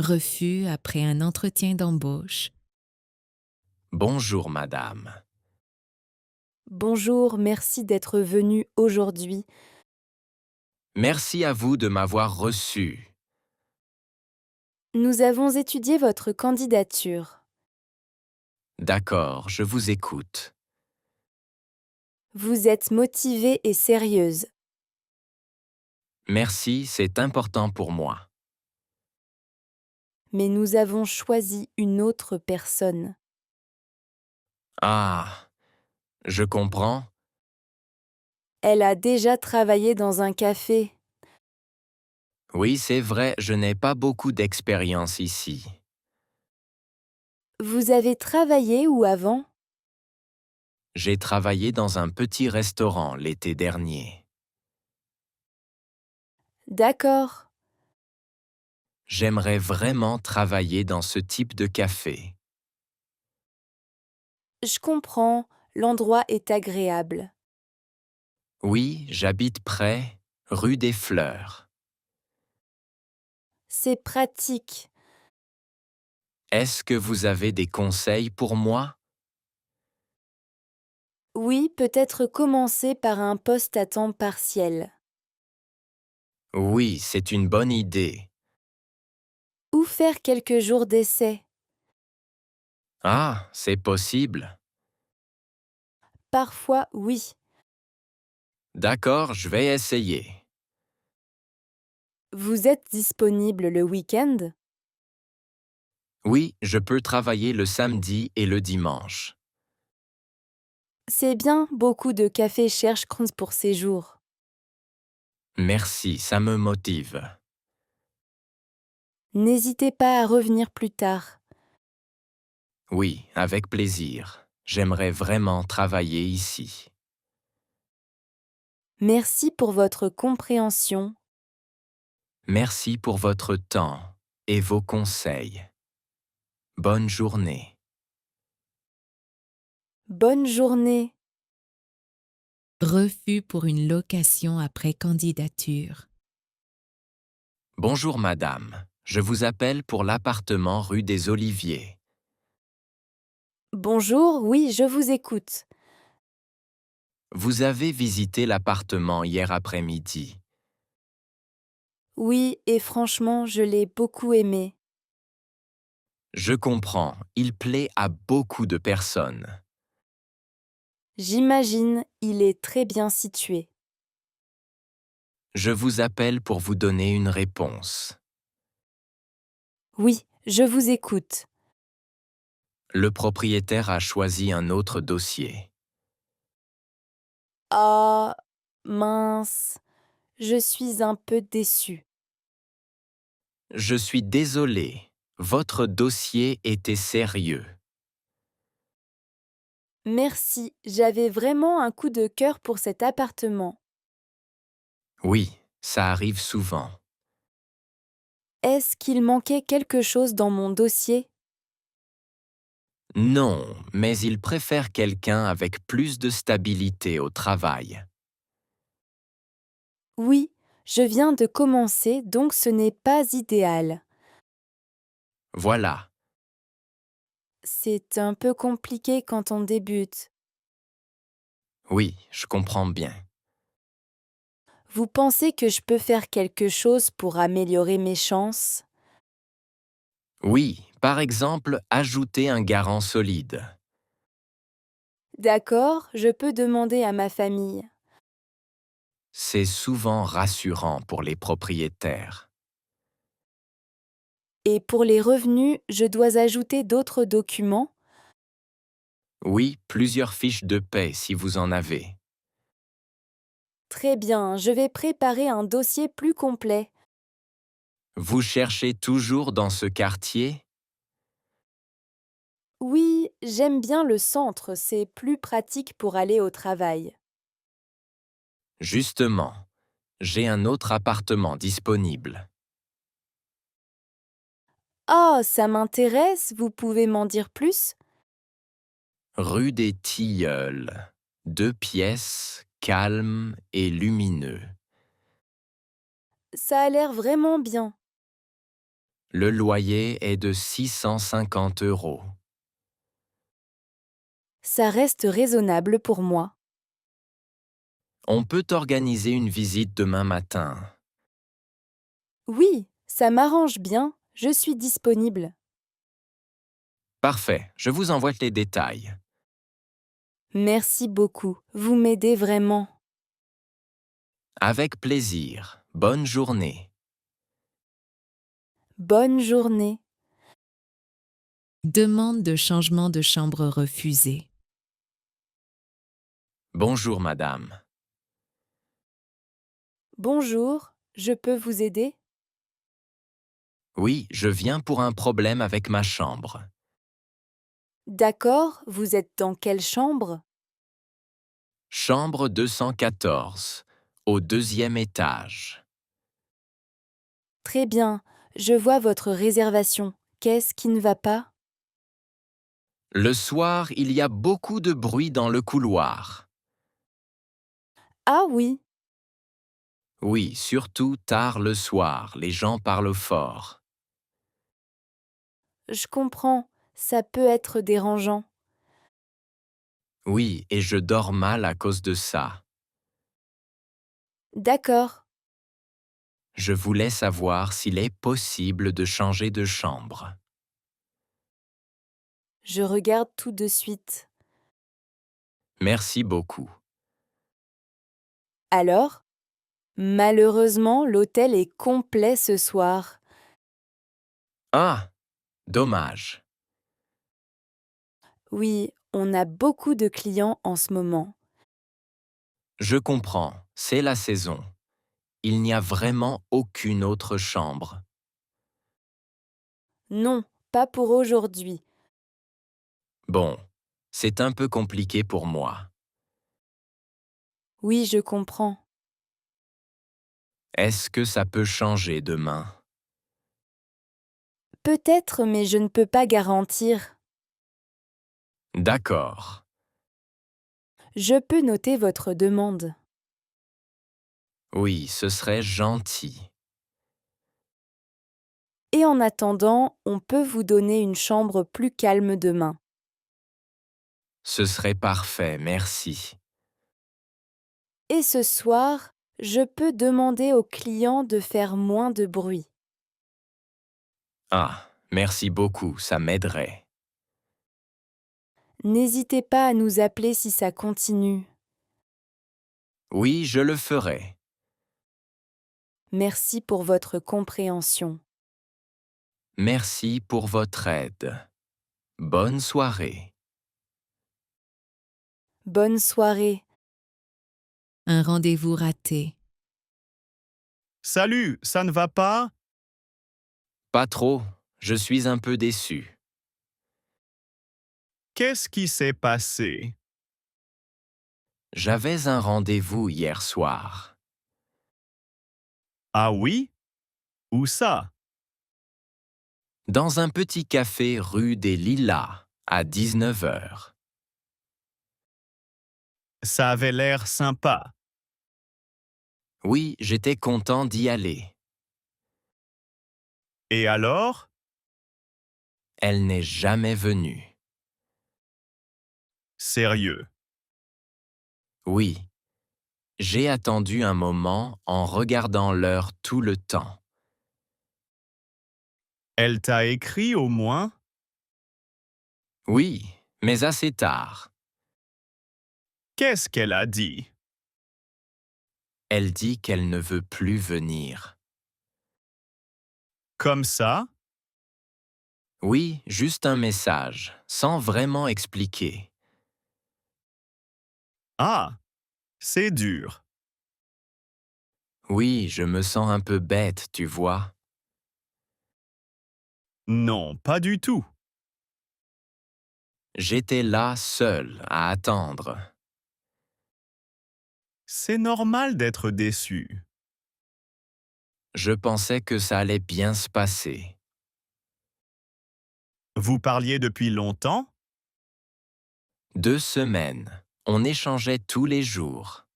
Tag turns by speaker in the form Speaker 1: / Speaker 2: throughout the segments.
Speaker 1: Refus après un entretien d'embauche.
Speaker 2: Bonjour madame.
Speaker 3: Bonjour, merci d'être venu aujourd'hui.
Speaker 2: Merci à vous de m'avoir reçu.
Speaker 3: Nous avons étudié votre candidature.
Speaker 2: D'accord, je vous écoute.
Speaker 3: Vous êtes motivée et sérieuse.
Speaker 2: Merci, c'est important pour moi.
Speaker 3: Mais nous avons choisi une autre personne.
Speaker 2: Ah, je comprends.
Speaker 3: Elle a déjà travaillé dans un café.
Speaker 2: Oui, c'est vrai, je n'ai pas beaucoup d'expérience ici.
Speaker 3: Vous avez travaillé où avant?
Speaker 2: J'ai travaillé dans un petit restaurant l'été dernier.
Speaker 3: D'accord.
Speaker 2: J'aimerais vraiment travailler dans ce type de café.
Speaker 3: Je comprends, l'endroit est agréable.
Speaker 2: Oui, j'habite près, rue des Fleurs.
Speaker 3: C'est pratique.
Speaker 2: Est-ce que vous avez des conseils pour moi?
Speaker 3: Oui, peut-être commencer par un poste à temps partiel.
Speaker 2: Oui, c'est une bonne idée.
Speaker 3: Ou faire quelques jours d'essai.
Speaker 2: Ah, c'est possible.
Speaker 3: Parfois, oui.
Speaker 2: D'accord, je vais essayer.
Speaker 3: Vous êtes disponible le week-end?
Speaker 2: Oui, je peux travailler le samedi et le dimanche.
Speaker 3: C'est bien, beaucoup de cafés cherchent compte pour ces jours.
Speaker 2: Merci, ça me motive.
Speaker 3: N'hésitez pas à revenir plus tard.
Speaker 2: Oui, avec plaisir. J'aimerais vraiment travailler ici.
Speaker 3: Merci pour votre compréhension.
Speaker 2: Merci pour votre temps et vos conseils. Bonne journée.
Speaker 3: Bonne journée.
Speaker 1: Refus pour une location après candidature.
Speaker 2: Bonjour madame, je vous appelle pour l'appartement rue des Oliviers.
Speaker 3: Bonjour, oui, je vous écoute.
Speaker 2: Vous avez visité l'appartement hier après-midi.
Speaker 3: Oui, et franchement, je l'ai beaucoup aimé.
Speaker 2: Je comprends, il plaît à beaucoup de personnes.
Speaker 3: J'imagine, il est très bien situé.
Speaker 2: Je vous appelle pour vous donner une réponse.
Speaker 3: Oui, je vous écoute.
Speaker 2: Le propriétaire a choisi un autre dossier.
Speaker 3: Ah, mince, je suis un peu déçue.
Speaker 2: Je suis désolé, votre dossier était sérieux.
Speaker 3: Merci, j'avais vraiment un coup de cœur pour cet appartement.
Speaker 2: Oui, ça arrive souvent.
Speaker 3: Est-ce qu'il manquait quelque chose dans mon dossier?
Speaker 2: Non, mais il préfère quelqu'un avec plus de stabilité au travail.
Speaker 3: Oui, je viens de commencer, donc ce n'est pas idéal.
Speaker 2: Voilà,
Speaker 3: C'est un peu compliqué quand on débute.
Speaker 2: oui, je comprends bien.
Speaker 3: Vous pensez que je peux faire quelque chose pour améliorer mes chances?
Speaker 2: Oui, par exemple, ajouter un garant solide.
Speaker 3: D'accord, je peux demander à ma famille.
Speaker 2: C'est souvent rassurant pour les propriétaires.
Speaker 3: Et pour les revenus, je dois ajouter d'autres documents?
Speaker 2: Oui, plusieurs fiches de paie si vous en avez.
Speaker 3: Très bien, je vais préparer un dossier plus complet.
Speaker 2: Vous cherchez toujours dans ce quartier?
Speaker 3: Oui, j'aime bien le centre, c'est plus pratique pour aller au travail.
Speaker 2: Justement, j'ai un autre appartement disponible.
Speaker 3: Ah, ça m'intéresse, vous pouvez m'en dire plus?
Speaker 2: Rue des Tilleuls. 2 pièces, calme et lumineux.
Speaker 3: Ça a l'air vraiment bien.
Speaker 2: Le loyer est de 650 €.
Speaker 3: Ça reste raisonnable pour moi.
Speaker 2: On peut organiser une visite demain matin.
Speaker 3: Oui, ça m'arrange bien, je suis disponible.
Speaker 2: Parfait, je vous envoie les détails.
Speaker 3: Merci beaucoup, vous m'aidez vraiment.
Speaker 2: Avec plaisir. Bonne journée.
Speaker 3: Bonne journée.
Speaker 1: Demande de changement de chambre refusée.
Speaker 2: Bonjour madame.
Speaker 3: Bonjour, je peux vous aider?
Speaker 2: Oui, je viens pour un problème avec ma chambre.
Speaker 3: D'accord, vous êtes dans quelle chambre?
Speaker 2: Chambre 214, au deuxième étage.
Speaker 3: Très bien, je vois votre réservation. Qu'est-ce qui ne va pas?
Speaker 2: Le soir, il y a beaucoup de bruit dans le couloir.
Speaker 3: Ah oui,
Speaker 2: Oui, surtout tard le soir, les gens parlent fort.
Speaker 3: je comprends, ça peut être dérangeant.
Speaker 2: Oui, et je dors mal à cause de ça.
Speaker 3: D'accord,
Speaker 2: Je voulais savoir s'il est possible de changer de chambre.
Speaker 3: je regarde tout de suite.
Speaker 2: Merci beaucoup.
Speaker 3: Alors? Malheureusement, l'hôtel est complet ce soir.
Speaker 2: Ah, dommage.
Speaker 3: Oui, on a beaucoup de clients en ce moment.
Speaker 2: Je comprends, c'est la saison. Il n'y a vraiment aucune autre chambre.
Speaker 3: Non, pas pour aujourd'hui.
Speaker 2: Bon, c'est un peu compliqué pour moi.
Speaker 3: Oui, je comprends.
Speaker 2: Est-ce que ça peut changer demain?
Speaker 3: Peut-être, mais je ne peux pas garantir.
Speaker 2: D'accord.
Speaker 3: Je peux noter votre demande.
Speaker 2: Oui, ce serait gentil.
Speaker 3: Et en attendant, on peut vous donner une chambre plus calme demain.
Speaker 2: Ce serait parfait, merci.
Speaker 3: Et ce soir, je peux demander aux clients de faire moins de bruit.
Speaker 2: Ah, merci beaucoup, ça m'aiderait.
Speaker 3: N'hésitez pas à nous appeler si ça continue.
Speaker 2: Oui, je le ferai.
Speaker 3: Merci pour votre compréhension.
Speaker 2: Merci pour votre aide. Bonne soirée.
Speaker 3: Bonne soirée.
Speaker 1: Un rendez-vous raté.
Speaker 4: Salut, ça ne va pas?
Speaker 2: Pas trop, je suis un peu déçu.
Speaker 4: Qu'est-ce qui s'est passé?
Speaker 2: J'avais un rendez-vous hier soir.
Speaker 4: Ah oui? Où ça?
Speaker 2: Dans un petit café rue des Lilas, à 19 heures.
Speaker 4: Ça avait l'air sympa.
Speaker 2: Oui, j'étais content d'y aller.
Speaker 4: Et alors?
Speaker 2: Elle n'est jamais venue.
Speaker 4: Sérieux.
Speaker 2: Oui. J'ai attendu un moment en regardant l'heure tout le temps.
Speaker 4: Elle t'a écrit au moins?
Speaker 2: Oui, mais assez tard.
Speaker 4: Qu'est-ce qu'elle a dit?
Speaker 2: Elle dit qu'elle ne veut plus venir.
Speaker 4: Comme ça?
Speaker 2: Oui, juste un message, sans vraiment expliquer.
Speaker 4: Ah, c'est dur.
Speaker 2: Oui, je me sens un peu bête, tu vois.
Speaker 4: Non, pas du tout.
Speaker 2: J'étais là seul à attendre.
Speaker 4: C'est normal d'être déçu.
Speaker 2: Je pensais que ça allait bien se passer.
Speaker 4: Vous parliez depuis longtemps?
Speaker 2: 2 semaines. On échangeait tous les jours.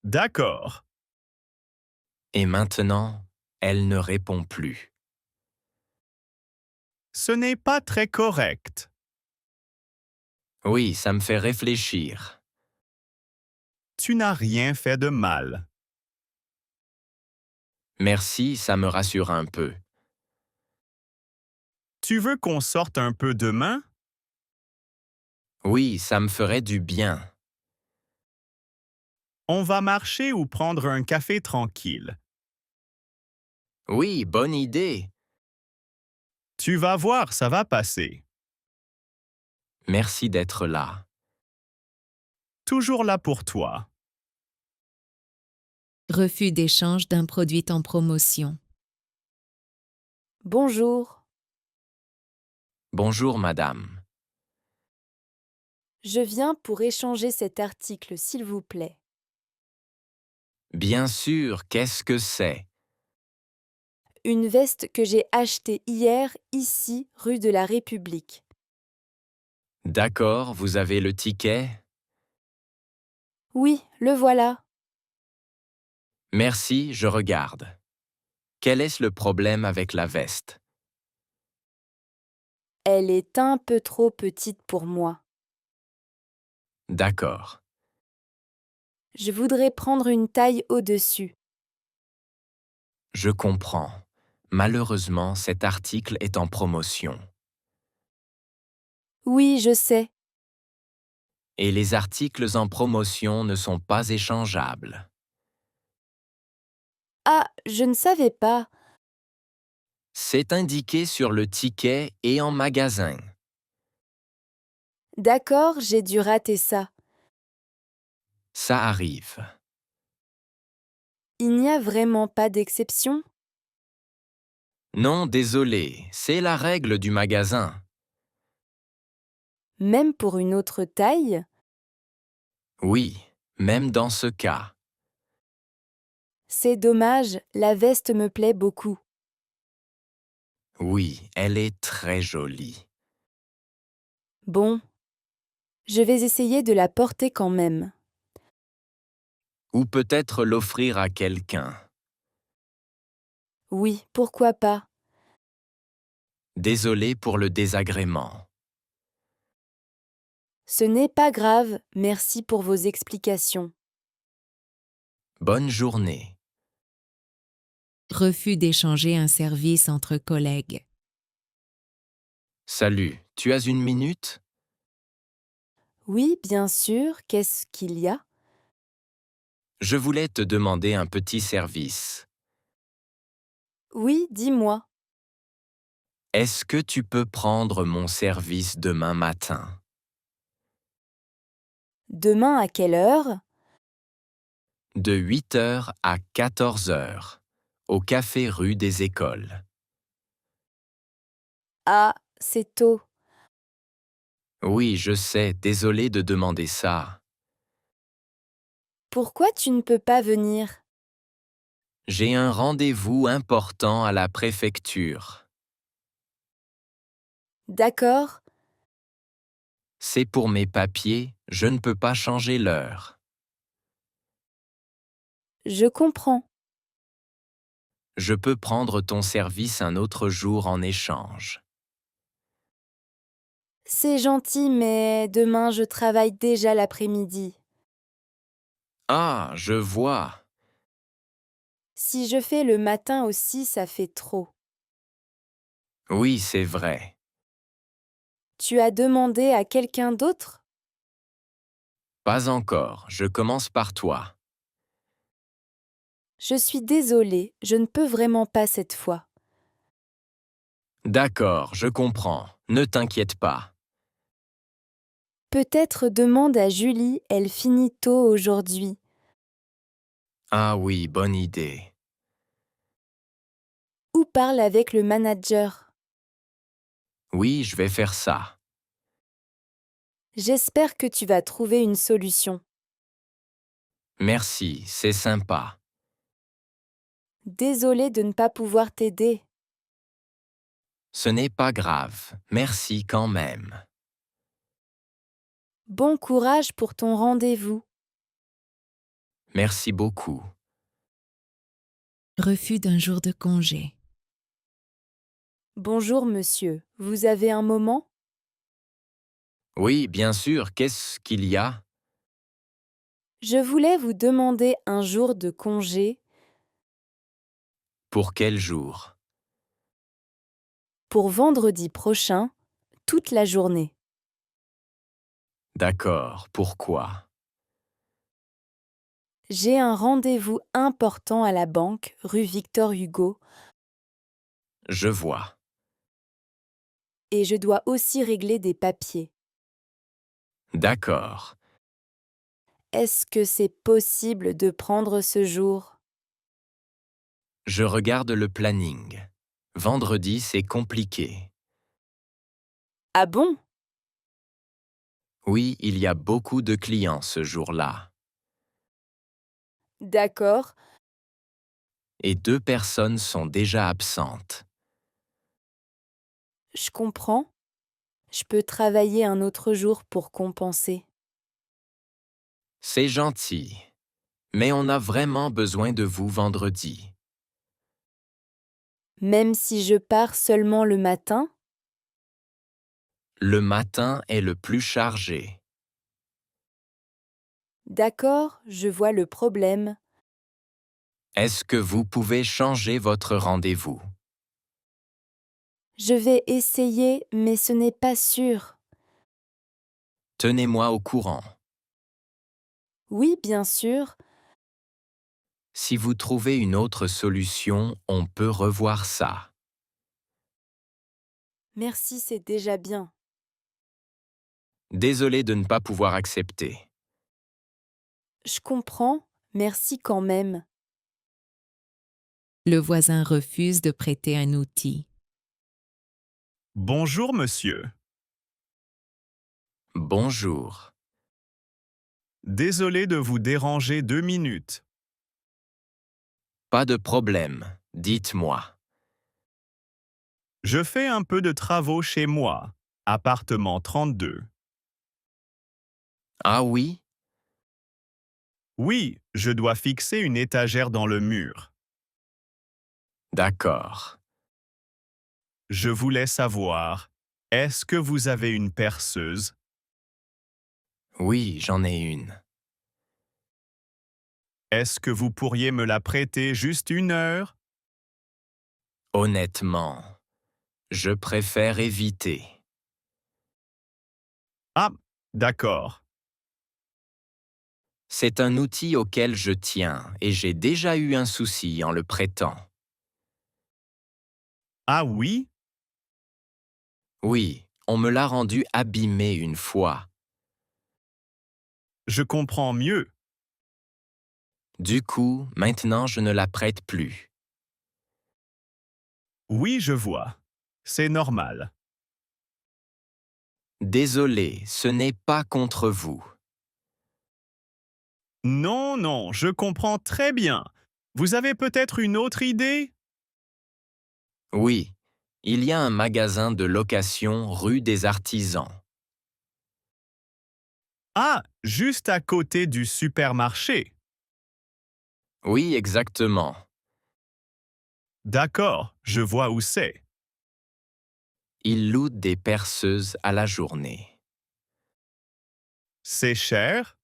Speaker 4: D'accord.
Speaker 2: Et maintenant, Elle ne répond plus.
Speaker 4: Ce n'est pas très correct.
Speaker 2: Oui, ça me fait réfléchir.
Speaker 4: Tu n'as rien fait de mal.
Speaker 2: Merci, ça me rassure un peu.
Speaker 4: Tu veux qu'on sorte un peu demain?
Speaker 2: Oui, ça me ferait du bien.
Speaker 4: On va marcher ou prendre un café tranquille.
Speaker 2: Oui, bonne idée.
Speaker 4: Tu vas voir, ça va passer.
Speaker 2: Merci d'être là.
Speaker 4: Toujours là pour toi.
Speaker 1: Refus d'échange d'un produit en promotion.
Speaker 3: Bonjour,
Speaker 2: Bonjour, madame.
Speaker 3: je viens pour échanger cet article, s'il vous plaît.
Speaker 2: Bien sûr, qu'est-ce que c'est?
Speaker 3: Une veste que j'ai achetée hier, ici, rue de la République.
Speaker 2: D'accord, vous avez le ticket?
Speaker 3: Oui, le voilà.
Speaker 2: Merci, je regarde. Quel est le problème avec la veste?
Speaker 3: Elle est un peu trop petite pour moi.
Speaker 2: D'accord.
Speaker 3: Je voudrais prendre une taille au-dessus.
Speaker 2: Je comprends. Malheureusement, cet article est en promotion.
Speaker 3: Oui, je sais.
Speaker 2: Et les articles en promotion ne sont pas échangeables.
Speaker 3: Ah, je ne savais pas.
Speaker 2: C'est indiqué sur le ticket et en magasin.
Speaker 3: D'accord, j'ai dû rater ça.
Speaker 2: Ça arrive.
Speaker 3: Il n'y a vraiment pas d'exception?
Speaker 2: Non, désolé, c'est la règle du magasin.
Speaker 3: Même pour une autre taille?
Speaker 2: Oui, même dans ce cas.
Speaker 3: C'est dommage, la veste me plaît beaucoup.
Speaker 2: Oui, elle est très jolie.
Speaker 3: Bon, je vais essayer de la porter quand même.
Speaker 2: Ou peut-être l'offrir à quelqu'un.
Speaker 3: Oui, pourquoi pas?
Speaker 2: Désolé pour le désagrément.
Speaker 3: Ce n'est pas grave, merci pour vos explications.
Speaker 2: Bonne journée.
Speaker 1: Refus d'échanger un service entre collègues.
Speaker 2: Salut, tu as une minute?
Speaker 3: Oui, bien sûr, qu'est-ce qu'il y a?
Speaker 2: Je voulais te demander un petit service.
Speaker 3: Oui, dis-moi.
Speaker 2: Est-ce que tu peux prendre mon service demain matin?
Speaker 3: Demain à quelle heure?
Speaker 2: De 8 heures à 14 heures, au café rue des Écoles.
Speaker 3: Ah, c'est tôt.
Speaker 2: Oui, je sais, désolé de demander ça.
Speaker 3: Pourquoi tu ne peux pas venir?
Speaker 2: J'ai un rendez-vous important à la préfecture.
Speaker 3: D'accord,
Speaker 2: C'est pour mes papiers, je ne peux pas changer l'heure.
Speaker 3: je comprends.
Speaker 2: Je peux prendre ton service un autre jour en échange.
Speaker 3: C'est gentil, mais demain je travaille déjà l'après-midi.
Speaker 2: Ah, je vois.
Speaker 3: Si je fais le matin aussi, ça fait trop.
Speaker 2: Oui, c'est vrai.
Speaker 3: Tu as demandé à quelqu'un d'autre?
Speaker 2: Pas encore, je commence par toi.
Speaker 3: Je suis désolée, je ne peux vraiment pas cette fois.
Speaker 2: D'accord, je comprends. Ne t'inquiète pas.
Speaker 3: Peut-être demande à Julie, elle finit tôt aujourd'hui.
Speaker 2: Ah oui, bonne idée.
Speaker 3: Ou parle avec le manager.
Speaker 2: Oui, je vais faire ça.
Speaker 3: J'espère que tu vas trouver une solution.
Speaker 2: Merci, c'est sympa.
Speaker 3: Désolée de ne pas pouvoir t'aider.
Speaker 2: Ce n'est pas grave, merci quand même.
Speaker 3: Bon courage pour ton rendez-vous.
Speaker 2: Merci beaucoup.
Speaker 1: Refus d'un jour de congé.
Speaker 3: Bonjour monsieur, vous avez un moment?
Speaker 2: Oui, bien sûr, qu'est-ce qu'il y a?
Speaker 3: Je voulais vous demander un jour de congé
Speaker 2: Pour quel jour?
Speaker 3: pour vendredi prochain, toute la journée.
Speaker 2: D'accord, pourquoi?
Speaker 3: J'ai un rendez-vous important à la banque, rue Victor Hugo,
Speaker 2: Je vois.
Speaker 3: et je dois aussi régler des papiers.
Speaker 2: D'accord.
Speaker 3: Est-ce que c'est possible de prendre ce jour?
Speaker 2: Je regarde le planning. Vendredi, c'est compliqué.
Speaker 3: Ah bon?
Speaker 2: Oui, il y a beaucoup de clients ce jour-là.
Speaker 3: D'accord,
Speaker 2: Et 2 personnes sont déjà absentes.
Speaker 3: je comprends. Je peux travailler un autre jour pour compenser.
Speaker 2: C'est gentil. Mais on a vraiment besoin de vous vendredi.
Speaker 3: Même si je pars seulement le matin?
Speaker 2: Le matin est le plus chargé.
Speaker 3: D'accord, je vois le problème.
Speaker 2: Est-ce que vous pouvez changer votre rendez-vous?
Speaker 3: Je vais essayer, mais ce n'est pas sûr.
Speaker 2: Tenez-moi au courant.
Speaker 3: Oui, bien sûr.
Speaker 2: Si vous trouvez une autre solution, on peut revoir ça.
Speaker 3: Merci, c'est déjà bien.
Speaker 2: Désolé de ne pas pouvoir accepter.
Speaker 3: Je comprends. Merci quand même.
Speaker 1: Le voisin refuse de prêter un outil.
Speaker 4: Bonjour, monsieur.
Speaker 2: Bonjour.
Speaker 4: Désolé de vous déranger 2 minutes.
Speaker 2: Pas de problème. Dites-moi.
Speaker 4: Je fais un peu de travaux chez moi. Appartement 32.
Speaker 2: Ah oui?
Speaker 4: Oui, je dois fixer une étagère dans le mur.
Speaker 2: D'accord.
Speaker 4: Je voulais savoir, est-ce que vous avez une perceuse?
Speaker 2: Oui, j'en ai une.
Speaker 4: Est-ce que vous pourriez me la prêter juste 1 heure?
Speaker 2: Honnêtement, je préfère éviter.
Speaker 4: Ah, d'accord.
Speaker 2: C'est un outil auquel je tiens et j'ai déjà eu un souci en le prêtant.
Speaker 4: Ah oui?
Speaker 2: Oui, on me l'a rendu abîmé une fois.
Speaker 4: Je comprends mieux.
Speaker 2: Du coup, maintenant je ne la prête plus.
Speaker 4: Oui, je vois. C'est normal.
Speaker 2: Désolé, ce n'est pas contre vous.
Speaker 4: Non, non, je comprends très bien. Vous avez peut-être une autre idée?
Speaker 2: Oui, il y a un magasin de location rue des Artisans.
Speaker 4: Ah, juste à côté du supermarché.
Speaker 2: Oui, exactement.
Speaker 4: D'accord, je vois où c'est.
Speaker 2: Il loue des perceuses à la journée.
Speaker 4: C'est cher?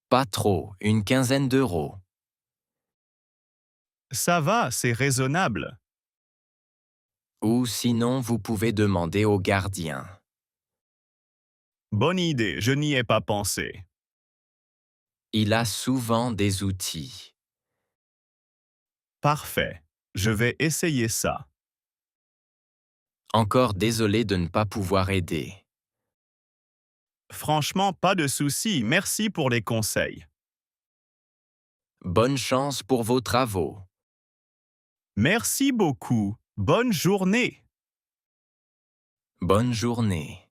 Speaker 2: Pas trop, une quinzaine d'euros.
Speaker 4: Ça va, c'est raisonnable.
Speaker 2: Ou sinon, vous pouvez demander au gardien.
Speaker 4: Bonne idée, je n'y ai pas pensé.
Speaker 2: Il a souvent des outils.
Speaker 4: Parfait, je vais essayer ça.
Speaker 2: Encore désolé de ne pas pouvoir aider.
Speaker 4: Franchement, pas de souci, merci pour les conseils.
Speaker 2: Bonne chance pour vos travaux.
Speaker 4: Merci beaucoup. Bonne journée.
Speaker 2: Bonne journée.